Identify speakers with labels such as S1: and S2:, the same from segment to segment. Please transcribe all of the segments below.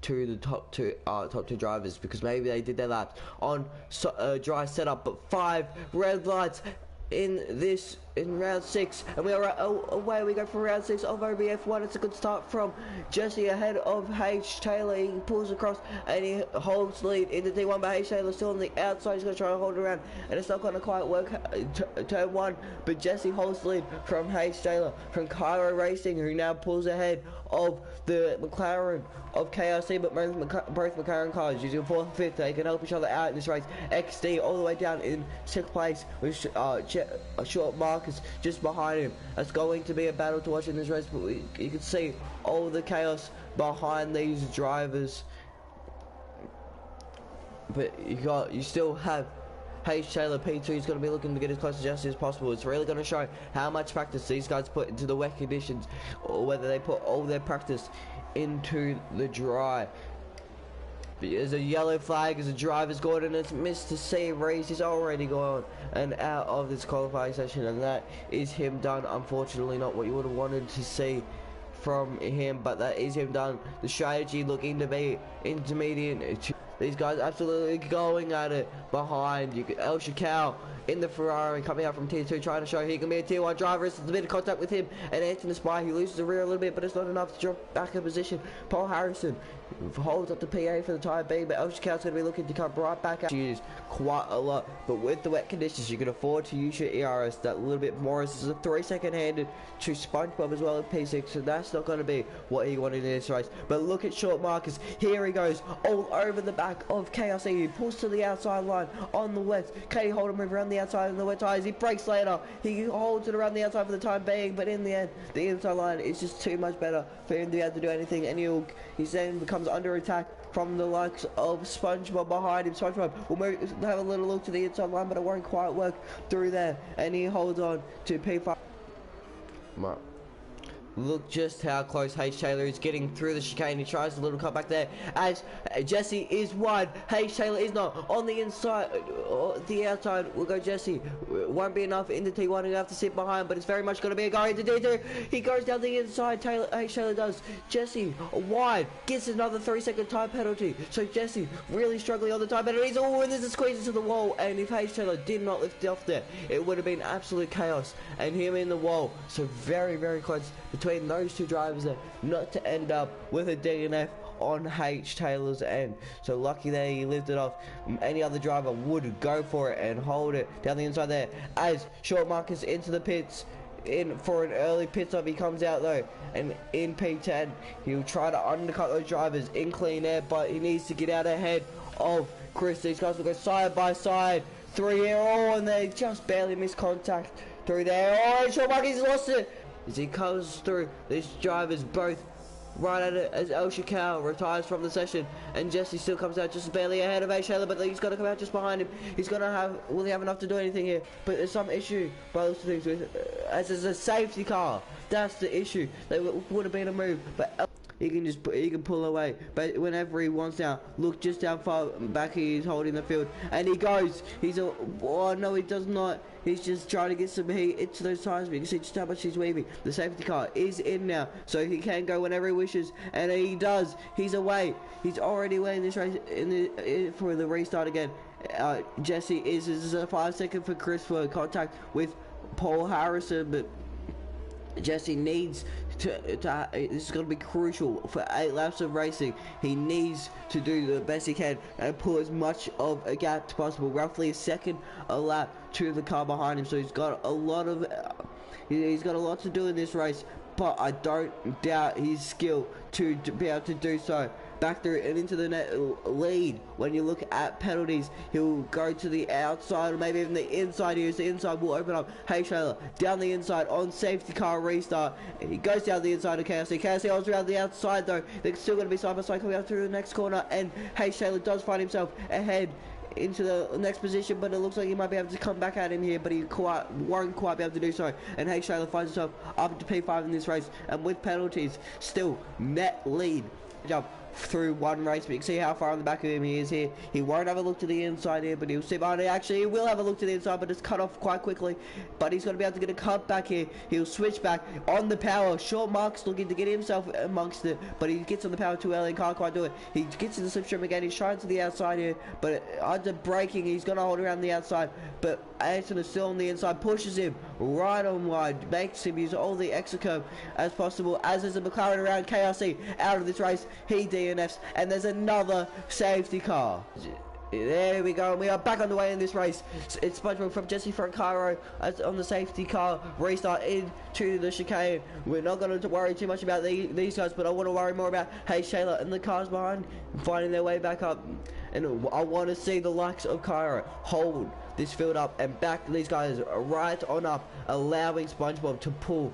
S1: to the top two drivers, because maybe they did their laps on dry setup. But 5 red lights in round 6, and we are away we go for round 6 of OBF1. It's a good start from Jesse ahead of H. Taylor. He pulls across and he holds lead in the T1, but H. Taylor still on the outside. He's going to try and hold it around, and it's not going to quite work. Turn 1, but Jesse holds lead from H. Taylor from Cairo Racing, who now pulls ahead of the McLaren of KRC, but both McLaren cars using 4th and 5th, they can help each other out in this race. XD all the way down in 6th place with short Marcus just behind him. That's going to be a battle to watch in this race, but you can see all the chaos behind these drivers. But you still have H. Taylor P2. He's going to be looking to get as close to Jesse as possible. It's really going to show how much practice these guys put into the wet conditions, or whether they put all their practice into the dry. There's a yellow flag as the driver's gone, and it's Mr. C. Reese. He's already gone and out of this qualifying session, and that is him done. Unfortunately, not what you would have wanted to see from him, but that is him done. The strategy looking to be intermediate. These guys absolutely going at it behind. El Shakal in the Ferrari coming out from tier 2, trying to show he can be a tier 1 driver. It's a bit of contact with him and Anthony Spy. He loses the rear a little bit, but it's not enough to drop back in position. Paul Harrison holds up the PA for the time being, but El Shakal going to be looking to come right back out. Use quite a lot, but with the wet conditions, you can afford to use your ERS that little bit more. This is a 3-second handed to SpongeBob as well at P6, so that's not going to be what he wanted in this race. But look at short Marcus. Here he goes all over the back of KRC. He pulls to the outside line on the wet. Can he hold him around the outside on the wet tires? He brakes later. He holds it around the outside for the time being, but in the end, the inside line is just too much better for him to be able to do anything, and he then becomes under attack from the likes of SpongeBob behind him. SpongeBob will have a little look to the inside line, but it won't quite work through there, and he holds on to P5. Look just how close H. Taylor is getting through the chicane. He tries a little cut back there as Jesse is wide. H. Taylor is not on the inside. The outside will go Jesse. Won't be enough in the T1. He'll have to sit behind, but it's very much going to be a guy into D2. He goes down the inside. H. Taylor does. Jesse wide gets another 3-second time penalty. So Jesse really struggling on the time penalty. Oh, and there's a squeeze into the wall. And if H. Taylor did not lift it off there, it would have been absolute chaos and him in the wall. So very, very close between those two drivers there, not to end up with a DNF on H. Taylor's end. So lucky there he lifted off. Any other driver would go for it and hold it down the inside there. As short Marcus into the pits in for an early pit stop. He comes out though, and in P10 he'll try to undercut those drivers in clean air, but he needs to get out ahead of Chris. These guys will go side by side through here. Oh, and they just barely missed contact through there. Oh, short Marcus lost it as he comes through. These drivers both right at it as El Shakal retires from the session, and Jesse still comes out just barely ahead of H. Taylor, but he's got to come out just behind him. He's going to have, will he have enough to do anything here? But there's some issue by those things with, as there's a safety car. That's the issue. They would have been a move, but he can pull away, but whenever he wants now, look just how far back he is holding the field, and he goes. Oh no, he does not. He's just trying to get some heat into those tires, but you can see just how much he's weaving. The safety car is in now, so he can go whenever he wishes, and he does. He's away. He's already away in this race for the restart again. Jesse is a 5-second for Chris for contact with Paul Harrison, but Jesse needs to this is going to be crucial for 8 laps of racing. He needs to do the best he can and pull as much of a gap as possible, roughly a second a lap to the car behind him. So he's got a lot of to do in this race, but I don't doubt his skill to be able to do so. Back through and into the lead. When you look at penalties, he'll go to the outside or maybe even the inside here. So the inside will open up. H. Taylor down the inside on safety car restart. And he goes down the inside of KFC. KFC holds around the outside though. They're still going to be side by side coming out through the next corner, and H. Taylor does find himself ahead into the next position, but it looks like he might be able to come back at him here, but he won't quite be able to do so, and H. Taylor finds himself up to P5 in this race, and with penalties still net lead. Jump through one race, but you can see how far on the back of him he is here. He won't have a look to the inside here, but he'll see behind it. Actually, he will have a look to the inside, but it's cut off quite quickly. But he's going to be able to get a cut back here. He'll switch back on the power. Short Mark's looking to get himself amongst it, but he gets on the power too early and can't quite do it. He gets in the slipstream again. He's trying to the outside here, but under braking, he's going to hold around the outside. But Ayrton is still on the inside, pushes him right on wide, makes him use all the extra curve as possible. As there's a McLaren around, KRC out of this race, he DNFs, and there's another safety car. There we go, and we are back on the way in this race. It's SpongeBob from Jesse Francaro on the safety car, restart into the chicane. We're not going to worry too much about these guys, but I want to worry more about Hey Shayla and the cars behind finding their way back up. And I want to see the likes of Cairo hold this field up and back these guys right on up, allowing SpongeBob to pull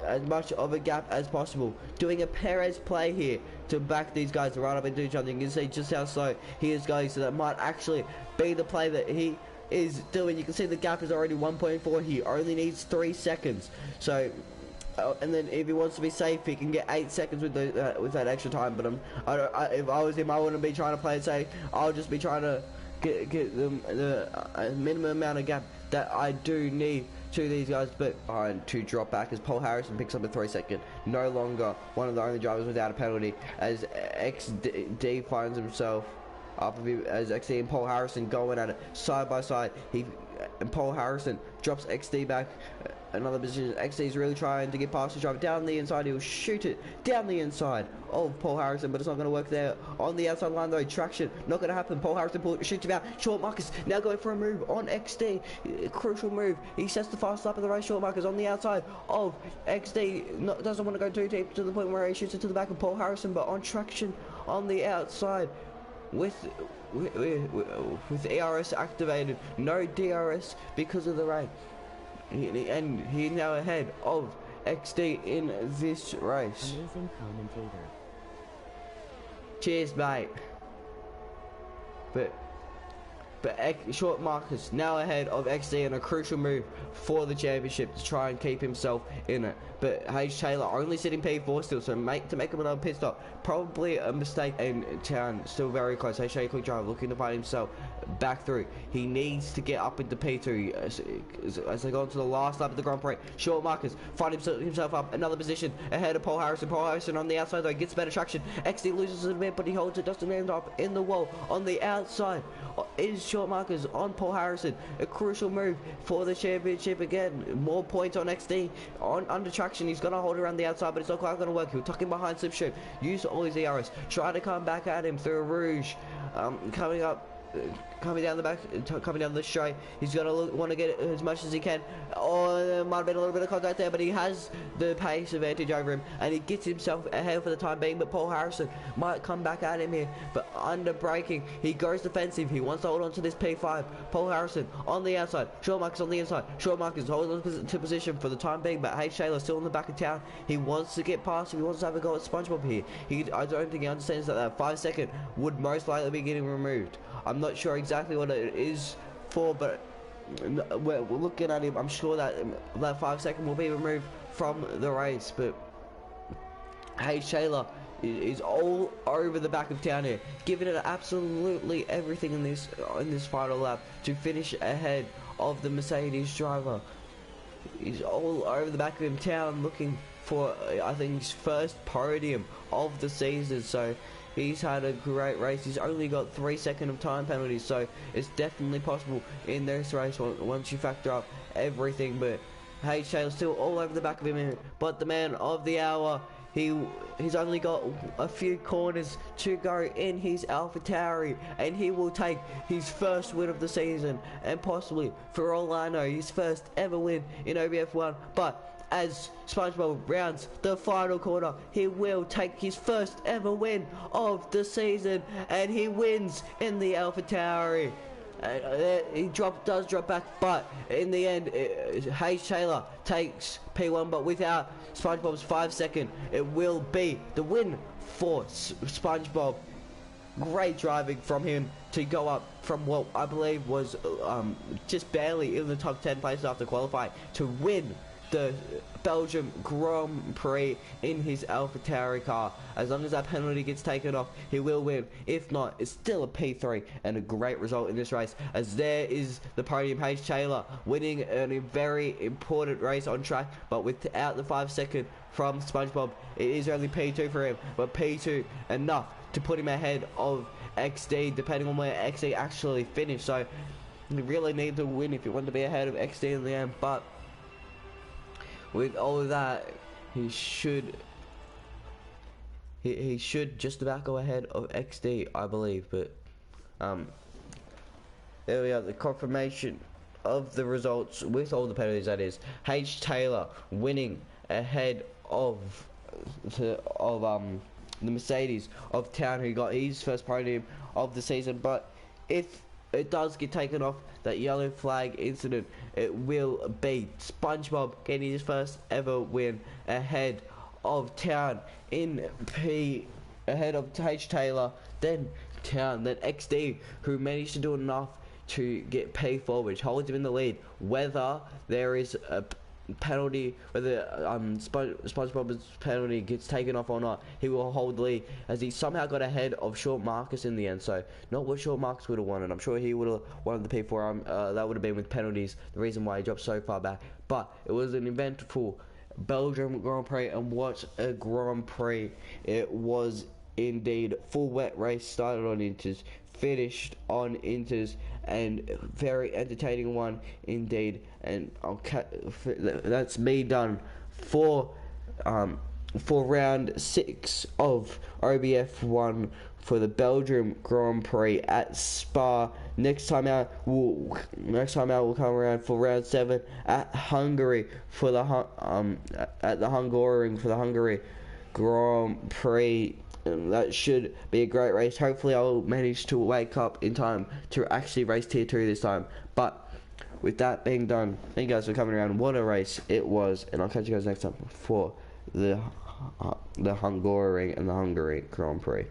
S1: as much of a gap as possible. Doing a Perez play here to back these guys right up and do something. You can see just how slow he is going, so that might actually be the play that he is doing. You can see the gap is already 1.4. He only needs 3 seconds. So and then if he wants to be safe, he can get 8 seconds with that extra time. But if I was him, I wouldn't be trying to play it safe. I'll just be trying to get the minimum amount of gap that I do need to these guys. But to drop back as Paul Harrison picks up a 3 second. No longer one of the only drivers without a penalty, as XD finds himself up of him, as XD and Paul Harrison going at it side by side. And Paul Harrison drops XD back another position. XD is really trying to get past the driver down the inside. He'll shoot it down the inside of Paul Harrison, but it's not going to work there on the outside line though. Traction not going to happen. Paul Harrison shoots him out. Short Marcus now going for a move on XD. Crucial move. He sets the fast lap of the race. Short Marcus on the outside of XD. Doesn't want to go too deep to the point where he shoots it to the back of Paul Harrison, but on traction on the outside with ERS activated. No DRS because of the rain. And he's now ahead of XD in this race.
S2: Amazing commentator.
S1: Cheers, mate. But Short Marcus now ahead of XD in a crucial move for the championship to try and keep himself in it. But H. Taylor only sitting P4 still, so to make him another pit stop, probably a mistake. In town still very close. H. Taylor quick drive looking to find himself back through. He needs to get up into P2 as they go into the last lap of the Grand Prix. Short Marcus find himself up another position ahead of Paul Harrison. Paul Harrison on the outside though gets better traction. XD loses a bit, but he holds it. Doesn't end up in the wall on the outside. Is Short Marcus on Paul Harrison. A crucial move for the championship again. More points on XD. Under traction, he's going to hold around the outside, but it's not quite going to work. He'll tuck him behind slipstream. Use all his ERS. Try to come back at him through a Rouge. Coming down the back, coming down the straight. He's going to want to get as much as he can. Oh, there might have been a little bit of contact there, but he has the pace advantage over him, and he gets himself ahead for the time being. But Paul Harrison might come back at him here, but under braking, he goes defensive. He wants to hold on to this P5. Paul Harrison on the outside. Short Marcus on the inside. Short Marcus holding on to position for the time being, but H. Taylor still in the back of town. He wants to get past him. He wants to have a go at SpongeBob here. I don't think he understands that 5 second would most likely be getting removed. I'm not sure exactly what it is for, but we're looking at him. I'm sure that 5 second will be removed from the race. But H. Taylor is all over the back of town here, giving it absolutely everything in this final lap to finish ahead of the Mercedes driver. He's all over the back of him town, looking for I think his first podium of the season. So he's had a great race. He's only got 3 seconds of time penalties, so it's definitely possible in this race once you factor up everything. But H. Taylor's still all over the back of him. But the man of the hour, he's only got a few corners to go in his AlphaTauri, and he will take his first win of the season, and possibly, for all I know, his first ever win in OBF1. But as SpongeBob rounds the final corner, he will take his first ever win of the season, and he wins in the AlphaTauri. He does drop back, but in the end, H. Taylor takes P1, but without SpongeBob's 5 second, it will be the win for SpongeBob. Great driving from him to go up from what I believe was just barely in the top 10 places after qualifying to win the Belgium Grand Prix in his AlphaTauri car. As long as that penalty gets taken off, he will win. If not, it's still a P3 and a great result in this race, as there is the podium. Paige Taylor winning a very important race on track, but without the 5 second from SpongeBob, it is only P2 for him, but P2 enough to put him ahead of XD, depending on where XD actually finished. So he really need to win if he want to be ahead of XD in the end. But with all of that, he should just about go ahead of XD, I believe. But there we are, the confirmation of the results with all the penalties. That is H Taylor winning ahead of the Mercedes of Town, who got his first podium of the season. But if it does get taken off, that yellow flag incident, it will be SpongeBob getting his first ever win ahead of Town in ahead of H Taylor, then Town, then XD, who managed to do enough to get P4, which holds him in the lead. Whether there is a penalty, whether SpongeBob's penalty gets taken off or not, he will hold the lead, as he somehow got ahead of Short Marcus in the end. So not what Short Marcus would have won, and I'm sure he would have won the P4. That would have been with penalties, the reason why he dropped so far back. But it was an eventful Belgium Grand Prix, and what a Grand Prix it was indeed. Full wet race, started on inters, finished on inters, and very entertaining one indeed. And that's me done for round 6 of OBF1 for the Belgium Grand Prix at Spa. Next time out we'll come around for round 7 at Hungary for the Hungary Grand Prix. And that should be a great race. Hopefully I'll manage to wake up in time to actually race tier 2 this time. But with that being done, thank you guys for coming around. What a race it was, and I'll catch you guys next time for the Hungary and the Hungary Grand Prix.